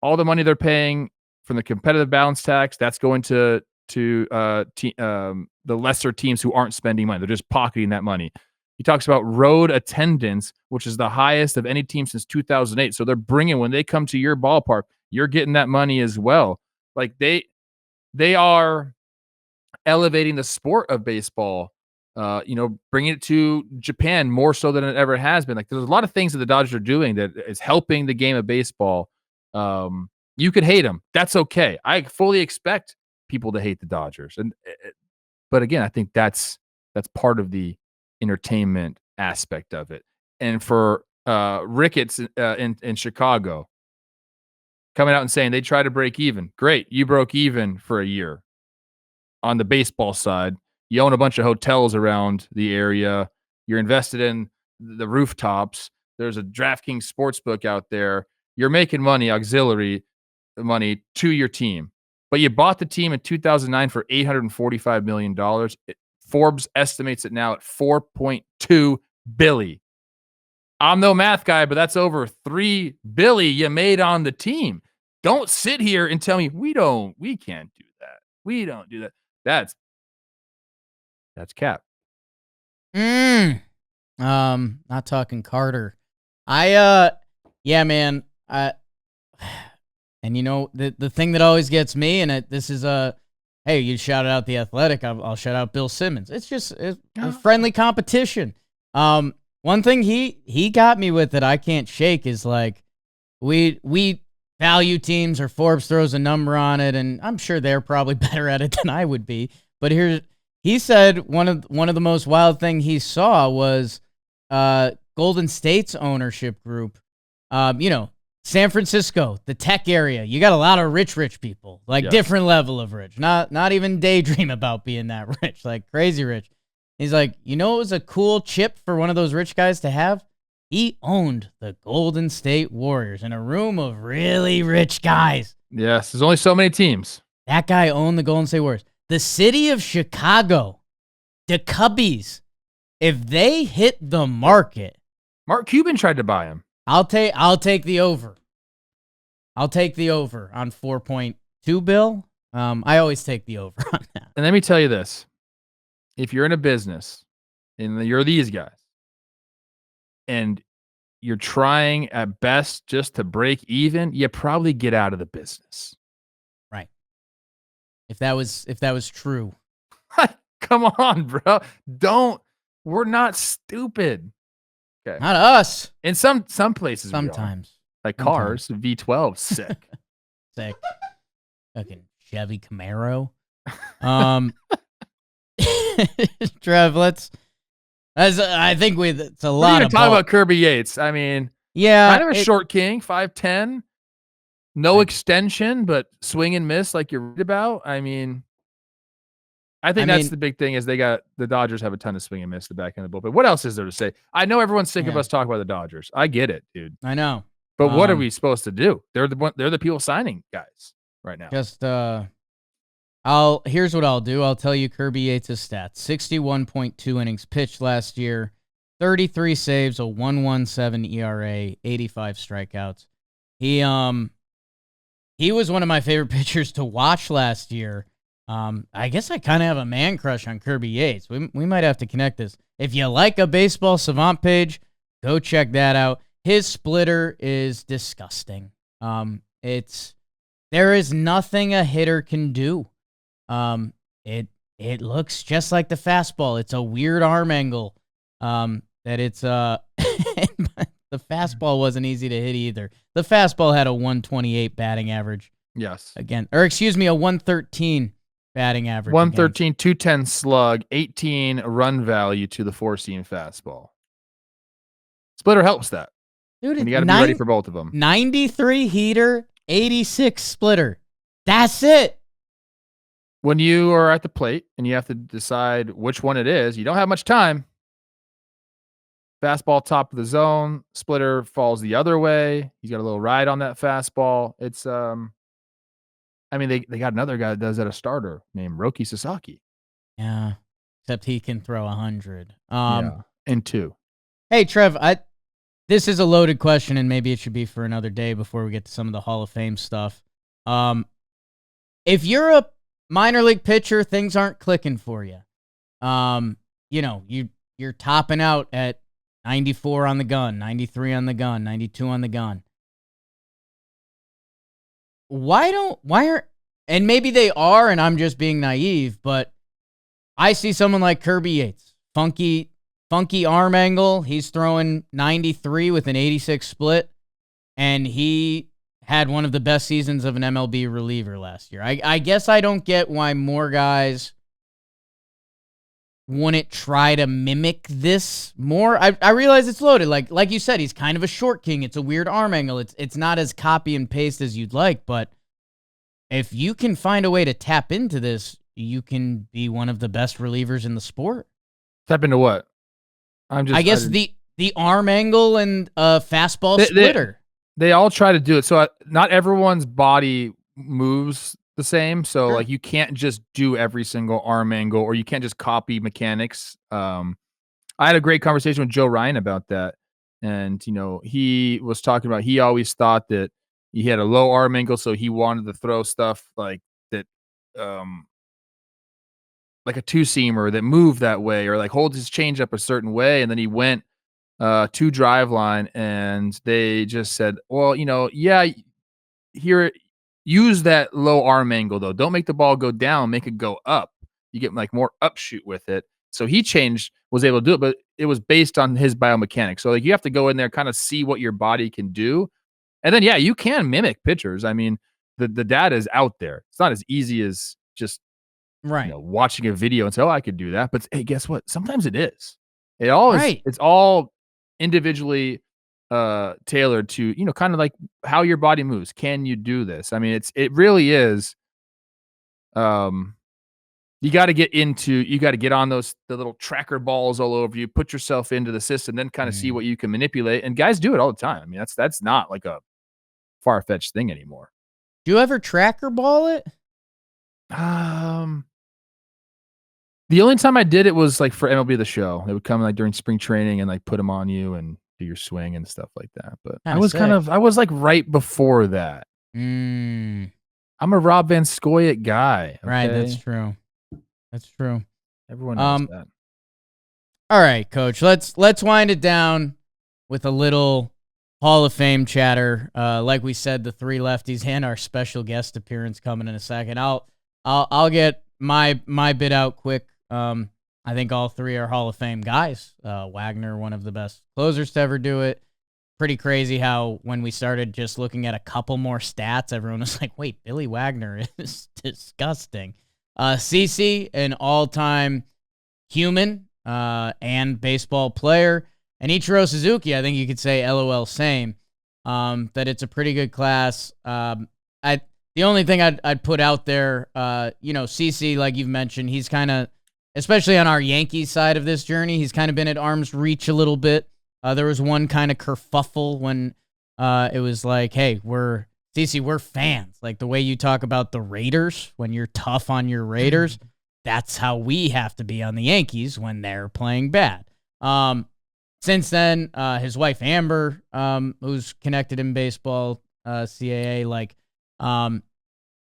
all the money they're paying from the competitive balance tax, that's going to the lesser teams who aren't spending money. They're just pocketing that money. He talks about road attendance, which is the highest of any team since 2008. So they're bringing, when they come to your ballpark, you're getting that money as well. Like they are elevating the sport of baseball, bringing it to Japan more so than it ever has been. Like there's a lot of things that the Dodgers are doing that is helping the game of baseball. You could hate them. That's okay. I fully expect people to hate the Dodgers. But again, I think that's part of the entertainment aspect of it. And for Ricketts in Chicago, coming out and saying they try to break even. Great. You broke even for a year on the baseball side. You own a bunch of hotels around the area. You're invested in the rooftops. There's a DraftKings sportsbook out there. You're making money, auxiliary money to your team. But you bought the team in 2009 for $845 million. Forbes estimates it now at $4.2 billion. I'm no math guy, but that's over $3 billion you made on the team. Don't sit here and tell me we can't do that. We don't do that. That's cap. Not talking Carter. Yeah, man. And you know, the thing that always gets me, and this is hey, you shouted out The Athletic. I'll shout out Bill Simmons. It's just a friendly competition. One thing he got me with that I can't shake is like we value teams, or Forbes throws a number on it, and I'm sure they're probably better at it than I would be. But he said one of the most wild thing he saw was Golden State's ownership group. San Francisco, the tech area, you got a lot of rich people, like different level of rich, not even daydream about being that rich, like crazy rich. He's like, it was a cool chip for one of those rich guys to have. He owned the Golden State Warriors in a room of really rich guys. Yes, there's only so many teams. That guy owned the Golden State Warriors. The city of Chicago, the Cubbies, if they hit the market, Mark Cuban tried to buy him. I'll take the over. I'll take the over on 4.2 bill. I always take the over on that. And let me tell you this. If you're in a business and you're these guys and you're trying at best just to break even, you probably get out of the business. Right. If that was true. Come on, bro. We're not stupid. Okay. Not us. In some places, sometimes. Like cars, V12, sick. Sick. Fucking Chevy Camaro. Trev, I think it's a lot of talk about Kirby Yates. I mean, yeah, kind of a short king, 5'10", no extension, but swing and miss like you're read about. I mean, I think that's the big thing is the Dodgers have a ton of swing and miss the back end of the bullpen. What else is there to say? I know everyone's sick of us talking about the Dodgers. I get it, dude. I know. But what are we supposed to do? They're the people signing guys right now. Just here's what I'll do. I'll tell you Kirby Yates' stats. 61.2 innings pitched last year, 33 saves, a 1.17 ERA, 85 strikeouts. He was one of my favorite pitchers to watch last year. I guess I kind of have a man crush on Kirby Yates. We might have to connect this. If you like a Baseball Savant page, go check that out. His splitter is disgusting. There is nothing a hitter can do. It looks just like the fastball. It's a weird arm angle. The fastball wasn't easy to hit either. The fastball had a 128 batting average. Yes. A 113 batting average. 113, 210 slug, 18 run value to the four-seam fastball. Splitter helps that. Dude, and you got to be ready for both of them. 93 heater, 86 splitter. That's it. When you are at the plate and you have to decide which one it is, you don't have much time. Fastball top of the zone, splitter falls the other way. He's got a little ride on that fastball. It's they got another guy that does that, a starter named Roki Sasaki. Yeah, except he can throw 100. And 2. Hey, Trev, this is a loaded question, and maybe it should be for another day before we get to some of the Hall of Fame stuff. If you're a minor league pitcher, things aren't clicking for you. You're topping out at 94 on the gun, 93 on the gun, 92 on the gun. And maybe they are, and I'm just being naive, but I see someone like Kirby Yates, funky arm angle. He's throwing 93 with an 86 split, and he had one of the best seasons of an MLB reliever last year. I guess I don't get why more guys wouldn't try to mimic this more. I realize it's loaded. Like you said, he's kind of a short king. It's a weird arm angle. It's not as copy and paste as you'd like, but if you can find a way to tap into this, you can be one of the best relievers in the sport. Tap into what? I guess the arm angle and fastball splitter. They all try to do it. So not everyone's body moves the same. So like you can't just do every single arm angle, or you can't just copy mechanics. I had a great conversation with Joe Ryan about that. And, he was talking about, he always thought that he had a low arm angle. So he wanted to throw stuff like that, like a two-seamer that moved that way, or like hold his change up a certain way. And then he went to Driveline, and they just said, well, here, use that low arm angle though. Don't make the ball go down, make it go up. You get like more upshoot with it. So he was able to do it, but it was based on his biomechanics. So like you have to go in there, kind of see what your body can do. And then, you can mimic pitchers. I mean, the data is out there. It's not as easy as just watching a video and say, oh, I could do that. But hey, guess what? Sometimes it is. It's all individually tailored to, kind of like how your body moves. Can you do this? I mean, it really is. You got to get on the little tracker balls all over you, put yourself into the system, then kind of see what you can manipulate. And guys do it all the time. I mean, that's not like a far-fetched thing anymore. Do you ever tracker ball it? The only time I did it was like for MLB The Show. They would come like during spring training and like put them on you and do your swing and stuff like that. But I was like right before that. I'm a Rob Van Scoyoc guy. Okay? Right, that's true. That's true. Everyone knows that. All right, Coach. Let's wind it down with a little Hall of Fame chatter. Like we said, the three lefties and our special guest appearance coming in a second. I'll get my bit out quick. I think all three are Hall of Fame guys. Wagner, one of the best closers to ever do it. Pretty crazy how when we started just looking at a couple more stats, everyone was like, wait, Billy Wagner is disgusting. CC, an all-time human and baseball player. And Ichiro Suzuki, I think you could say LOL same, that it's a pretty good class. The only thing I'd put out there, CC, like you've mentioned, he's kind of, especially on our Yankees side of this journey, he's kind of been at arm's reach a little bit. There was one kind of kerfuffle when it was like, hey, we're fans. Like the way you talk about the Raiders, when you're tough on your Raiders, that's how we have to be on the Yankees when they're playing bad. Since then, his wife Amber, who's connected in baseball, CAA,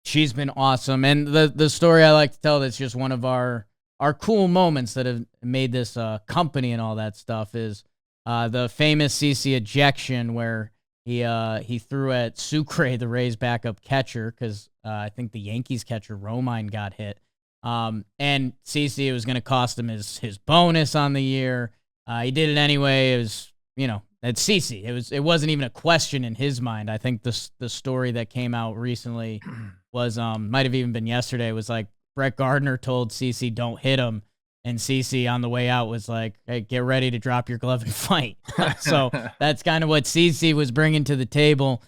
she's been awesome. And the story I like to tell that's just one of our cool moments that have made this company and all that stuff is the famous CC ejection where he threw at Sucre, the Rays' backup catcher, because I think the Yankees catcher Romine got hit. And CC, it was going to cost him his bonus on the year. He did it anyway. It was, it's CC. It wasn't even a question in his mind. I think the story that came out recently was might have even been yesterday. Was like Brett Gardner told CC don't hit him, and CC on the way out was like, hey, get ready to drop your glove and fight. So that's kind of what CC was bringing to the table.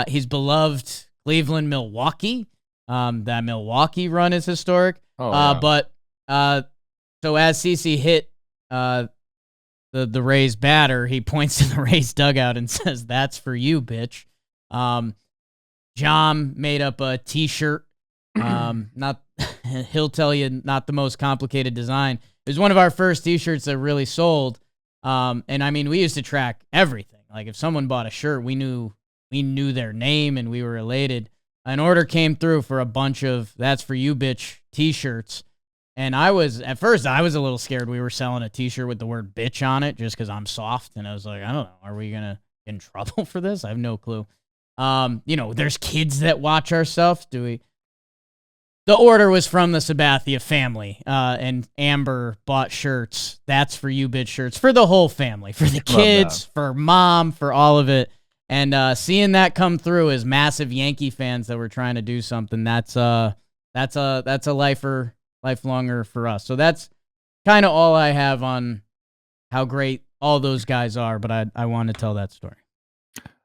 His beloved Cleveland, Milwaukee. That Milwaukee run is historic. But so as CC hit the Rays batter, he points to the Rays dugout and says, "That's for you, bitch." John made up a T-shirt. Not he'll tell you, not the most complicated design. It was one of our first T-shirts that really sold. And I mean, we used to track everything. Like if someone bought a shirt, we knew their name and we were elated. An order came through for a bunch of "That's for you, bitch" T-shirts. And at first I was a little scared we were selling a T-shirt with the word bitch on it just because I'm soft. And I was like, I don't know, are we going to get in trouble for this? I have no clue. There's kids that watch our stuff. The order was from the Sabathia family, and Amber bought shirts. "That's for you, bitch" shirts for the whole family, for the kids, for mom, for all of it. And seeing that come through as massive Yankee fans that were trying to do something, that's a lifelonger for us. So that's kind of all I have on how great all those guys are, but I want to tell that story.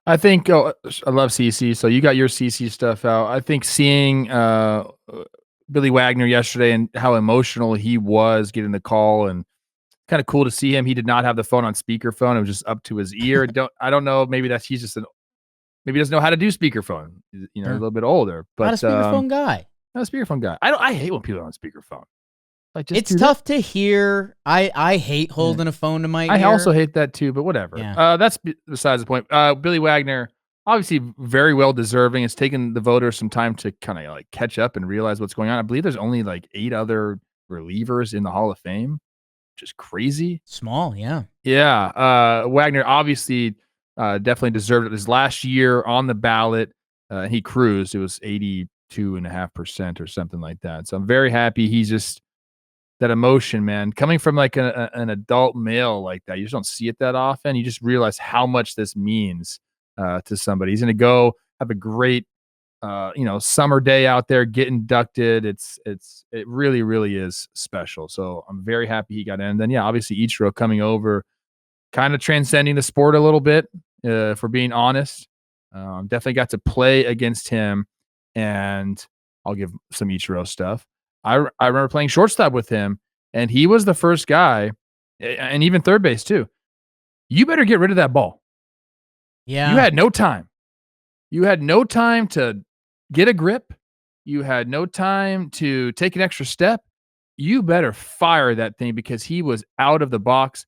I think I love CC, so you got your CC stuff out. I think seeing Billy Wagner yesterday and how emotional he was getting the call, and kind of cool to see him. He did not have the phone on speakerphone; it was just up to his ear. I don't know. Maybe he's just maybe he doesn't know how to do speakerphone. A little bit older, but not a speakerphone guy. Not a speakerphone guy. I hate when people are on speakerphone. Like, it's tough to hear. I hate holding a phone to my ear. I also hate that too, but whatever. Yeah. That's besides the point. Billy Wagner, obviously very well deserving. It's taken the voters some time to kind of like catch up and realize what's going on. I believe there's only like 8 other relievers in the Hall of Fame, which is crazy. Small, yeah. Yeah. Wagner obviously definitely deserved it. His last year on the ballot, he cruised. It was 82.5% or something like that. So I'm very happy. He's just that emotion, man, coming from like an adult male like that. You just don't see it that often. You just realize how much this means to somebody. He's going to go have a great, summer day out there, get inducted. It really, really is special. So I'm very happy he got in. And then, yeah, obviously Ichiro coming over, kind of transcending the sport a little bit, for being honest. Definitely got to play against him, and I'll give some Ichiro stuff. I remember playing shortstop with him, and he was the first guy, and even third base too. You better get rid of that ball. Yeah. You had no time. You had no time to get a grip. You had no time to take an extra step. You better fire that thing, because he was out of the box.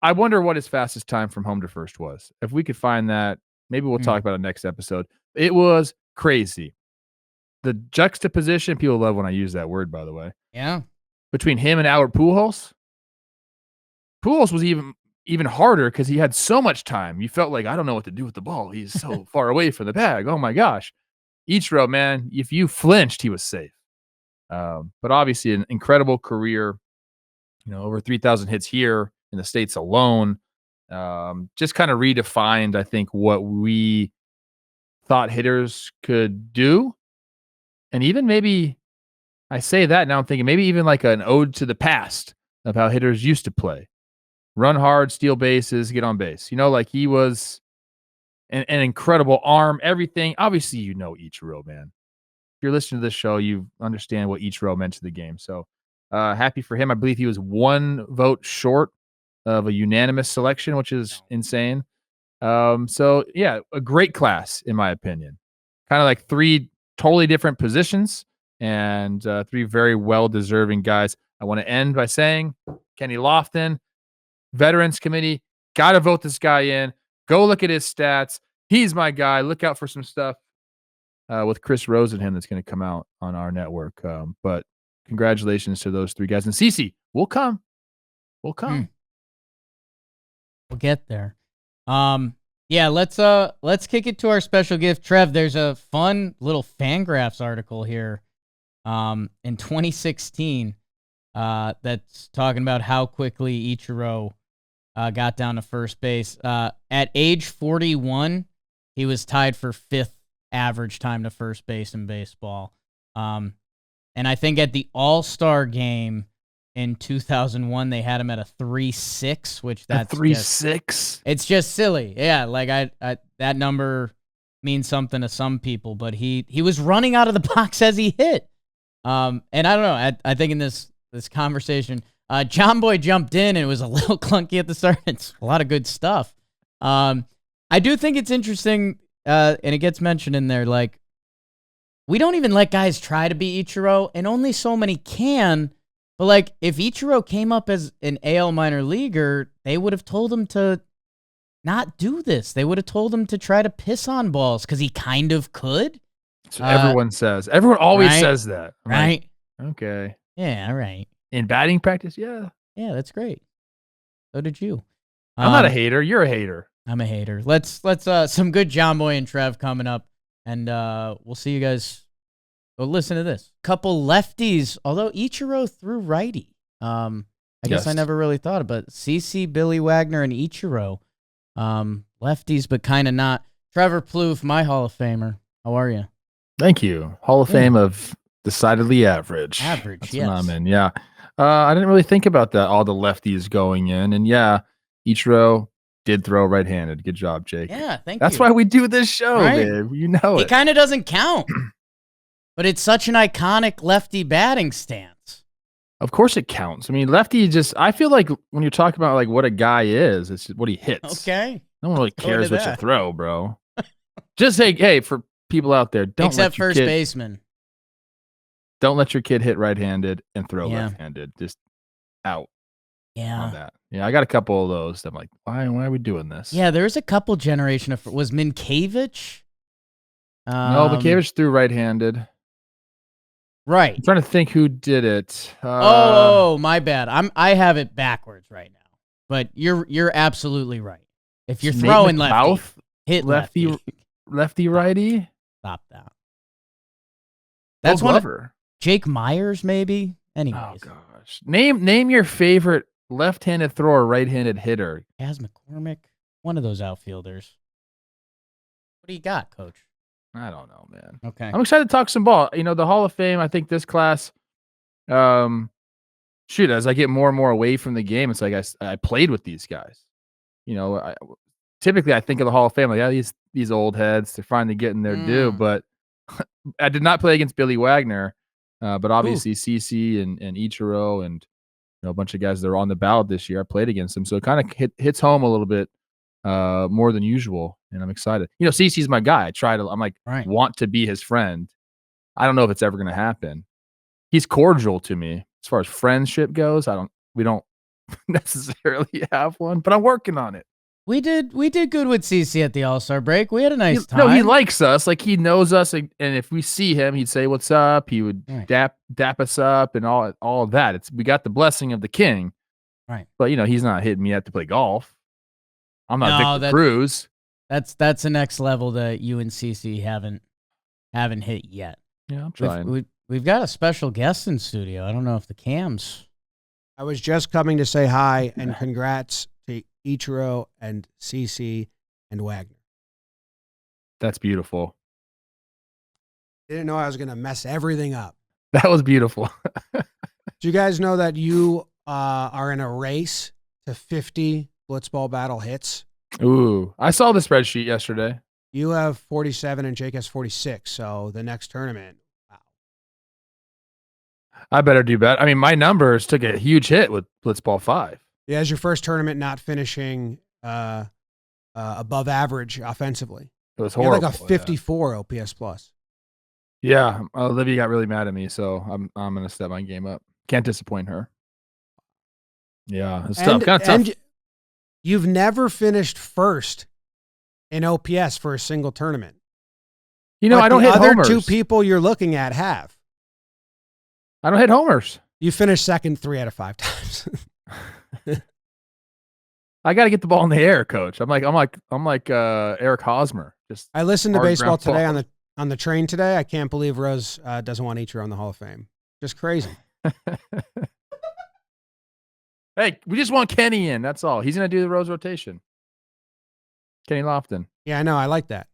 I wonder what his fastest time from home to first was. If we could find that, maybe we'll talk about it next episode. It was crazy. The juxtaposition, people love when I use that word, by the way. Yeah. Between him and Albert Pujols. Pujols was even harder because he had so much time. You felt like, I don't know what to do with the ball. He's so far away from the bag. Oh my gosh. Ichiro, man, if you flinched, he was safe. But obviously an incredible career, over 3,000 hits here in the States alone. Just kind of redefined, I think, what we thought hitters could do. And even maybe, I say that now I'm thinking maybe even like an ode to the past of how hitters used to play. Run hard, steal bases, get on base. Like he was an incredible arm, everything. Obviously, Ichiro, man. If you're listening to this show, you understand what Ichiro meant to the game. So happy for him. I believe he was 1 vote short of a unanimous selection, which is insane. So, yeah, a great class, in my opinion. Kind of like 3 totally different positions and 3 very well-deserving guys. I want to end by saying, Kenny Lofton, Veterans Committee, got to vote this guy in. Go look at his stats. He's my guy. Look out for some stuff with Chris Rosenthal that's going to come out on our network. But congratulations to those 3 guys. And Cece, we'll come. We'll come. We'll get there. Yeah, let's kick it to our special gift. Trev, there's a fun little Fangraphs article here in 2016 that's talking about how quickly Ichiro got down to first base. At age 41, he was tied for 5th average time to first base in baseball. And I think at the All-Star game in 2001, they had him at a 3.6, which that's 3.6. It's just silly. Yeah, like I that number means something to some people, but he was running out of the box as he hit. And I don't know. I think in this conversation, John Boy jumped in and it was a little clunky at the start. It's a lot of good stuff. I do think it's interesting, and it gets mentioned in there. Like, we don't even let guys try to be Ichiro, and only so many can. But, like, if Ichiro came up as an AL minor leaguer, they would have told him to not do this. They would have told him to try to piss on balls because he kind of could. So everyone says. Everyone always says that. Right. Like, okay. Yeah, right. In batting practice, yeah. Yeah, that's great. So did you. I'm not a hater. You're a hater. I'm a hater. Let's some good John Boy and Trev coming up, and we'll see you guys. Go listen to this. Couple lefties, although Ichiro threw righty. I guess I never really thought about it. CC, Billy Wagner, and Ichiro. Lefties, but kind of not. Trevor Plouffe, my Hall of Famer. How are you? Thank you. Hall of Fame of decidedly average. Average, That's yes. what I'm in, yeah. I didn't really think about that. All the lefties going in, and yeah, Ichiro did throw right-handed. Good job, Jake. Yeah, thank you. That's why we do this show, right? Babe. You know It it. kind of doesn't count, but it's such an iconic lefty batting stance. Of course it counts. I mean, lefty I feel like when you're talking about like what a guy is, it's what he hits. Okay. No one really cares what you throw, bro. Just say, hey, for people out there, Except first baseman. Don't let your kid hit right-handed and throw left-handed. Just out. Yeah. On that. Yeah, I got a couple of those. I'm like, why are we doing this? Yeah, there's a couple generation of was Minkiewicz? No, Minkiewicz threw right-handed. Right. I'm trying to think who did it. Oh, my bad. I have it backwards right now. But you're absolutely right. If you're throwing lefty, hit lefty. Lefty righty. Stop that. That's one. Jake Myers, maybe. Anyways. Oh gosh. Name your favorite left-handed thrower, right-handed hitter. Kaz McCormick, one of those outfielders. What do you got, Coach? I don't know, man. Okay. I'm excited to talk some ball. You know, the Hall of Fame, I think this class, as I get more and more away from the game, it's like I played with these guys. You know, typically I think of the Hall of Fame, like, yeah, these old heads, they're finally getting their due, but I did not play against Billy Wagner, but obviously CC and Ichiro and a bunch of guys that are on the ballot this year, I played against them. So it kind of hits home a little bit more than usual, and I'm excited. You know, CC's my guy. Want to be his friend. I don't know if it's ever going to happen. He's cordial to me as far as friendship goes. We don't necessarily have one, but I'm working on it. We did good with CC at the All-Star break. We had a nice time. No, he likes us. Like, he knows us, and if we see him, he'd say, "What's up?" He would dap us up and all of that. We got the blessing of the king. Right. But, you know, he's not hitting me up to play golf. I'm not Victor Cruz. That's the next level that you and CC haven't hit yet. Yeah, I'm trying. We've got a special guest in studio. I don't know if the cams. I was just coming to say hi and congrats to Ichiro and CC and Wagner. That's beautiful. Didn't know I was going to mess everything up. That was beautiful. Do you guys know that you are in a race to 50 Blitzball Battle hits? Ooh, I saw the spreadsheet yesterday. You have 47 and Jake has 46. So the next tournament, wow. I better do better. I mean, my numbers took a huge hit with Blitzball 5. Yeah, as your first tournament not finishing above average offensively. It was horrible. Like a 54 OPS plus. Yeah, Olivia got really mad at me, so I'm going to step my game up. Can't disappoint her. Yeah, it's tough. Kind of tough. And you've never finished first in OPS for a single tournament. You know, I don't hit homers. The other two people you're looking at have. I don't hit homers. You finished second 3 out of 5 times. I got to get the ball in the air, Coach. I'm like Eric Hosmer. I listened to baseball today on the train today. I can't believe Rose doesn't want Ichiro on the Hall of Fame. Just crazy. Hey, we just want Kenny in. That's all. He's going to do the Rose rotation. Kenny Lofton. Yeah, I know. I like that.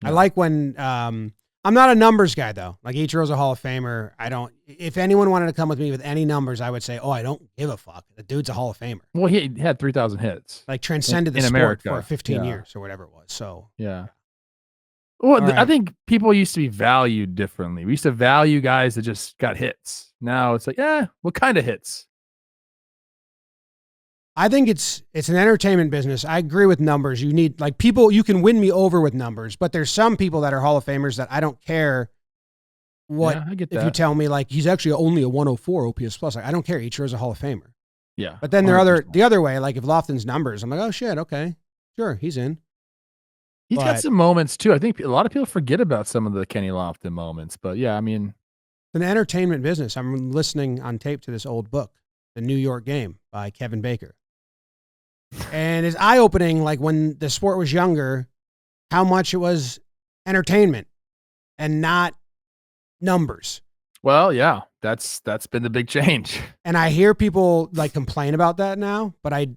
Yeah. I like when I'm not a numbers guy, though. Like, Ichiro's a Hall of Famer. If anyone wanted to come with me with any numbers, I would say, I don't give a fuck. The dude's a Hall of Famer. Well, he had 3,000 hits. Like, transcended the sport America. For 15 years or whatever it was. So, yeah. Well, right. I think people used to be valued differently. We used to value guys that just got hits. Now it's like, what kind of hits? I think it's an entertainment business. I agree with numbers. You need, like, people, you can win me over with numbers, but there's some people that are Hall of Famers that I don't care what, I get that. If you tell me, like, he's actually only a 104 OPS plus. Like, I don't care. Ichiro's a Hall of Famer. Yeah. But then the other way, like, if Lofton's numbers, I'm like, oh shit, okay. Sure, he's in. He's got some moments too. I think a lot of people forget about some of the Kenny Lofton moments, but yeah, I mean, it's an entertainment business. I'm listening on tape to this old book, The New York Game by Kevin Baker. And it's eye-opening, like, when the sport was younger, how much it was entertainment and not numbers. Well, yeah, that's been the big change. And I hear people, like, complain about that now, but I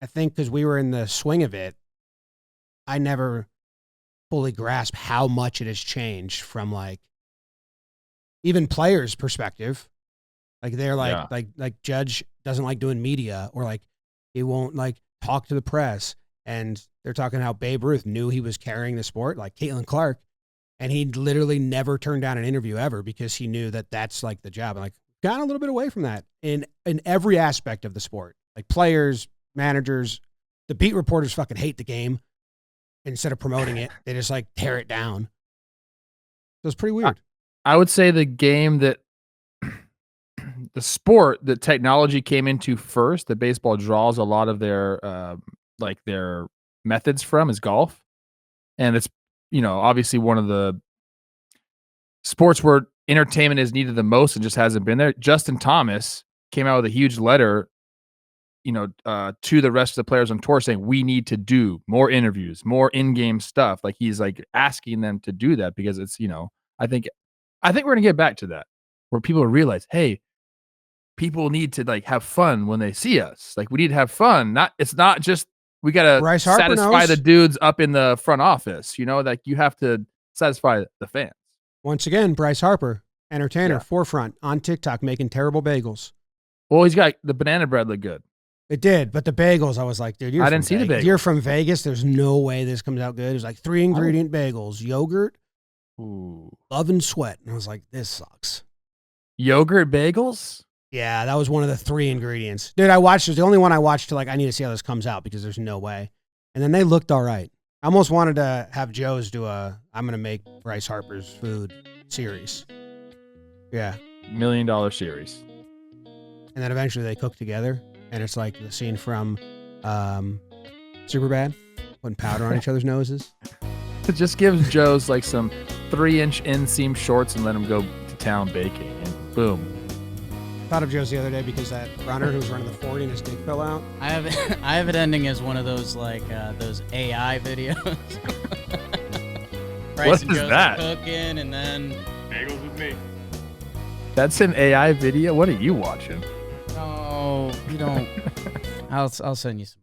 think because we were in the swing of it, I never fully grasp how much it has changed from, like, even players' perspective. Like they're like Judge doesn't like doing media, or like he won't like talk to the press. And they're talking how Babe Ruth knew he was carrying the sport, like Caitlin Clark, and he literally never turned down an interview ever because he knew that that's like the job. And like got a little bit away from that in every aspect of the sport. Like players, managers, the beat reporters fucking hate the game. Instead of promoting it, they just like tear it down. So it's pretty weird. I would say the game that the sport that technology came into first, that baseball draws a lot of their their methods from, is golf. And it's, obviously one of the sports where entertainment is needed the most and just hasn't been there. Justin Thomas came out with a huge letter, to the rest of the players on tour saying, we need to do more interviews, more in-game stuff. Like he's like asking them to do that because it's, I think we're going to get back to that where people realize, hey, people need to like have fun when they see us. Like we need to have fun. It's not just, we got to satisfy the dudes up in the front office, like you have to satisfy the fans. Once again, Bryce Harper, entertainer, forefront on TikTok, making terrible bagels. Well, he's got the banana bread look good. It did, but the bagels, I was like, dude, I didn't see the bagels. You're from Vegas. There's no way this comes out good. It was like 3 ingredient bagels, yogurt, love and sweat. And I was like, this sucks. Yogurt bagels? Yeah, that was one of the 3 ingredients. Dude, it was the only one I watched to like, I need to see how this comes out because there's no way. And then they looked all right. I almost wanted to have Joe's do I'm going to make Bryce Harper's food series. Yeah. $1 million series. And then eventually they cook together. And it's like the scene from Superbad, putting powder on each other's noses. It just gives Joe's like some 3-inch inseam shorts and let him go to town baking. And boom. Thought of Joe's the other day because that runner who was running the 40 and his dick fell out. I have it ending as one of those like those AI videos. What is that? Cooking and then bagels with me. That's an AI video. What are you watching? Oh, you don't. I'll send you some.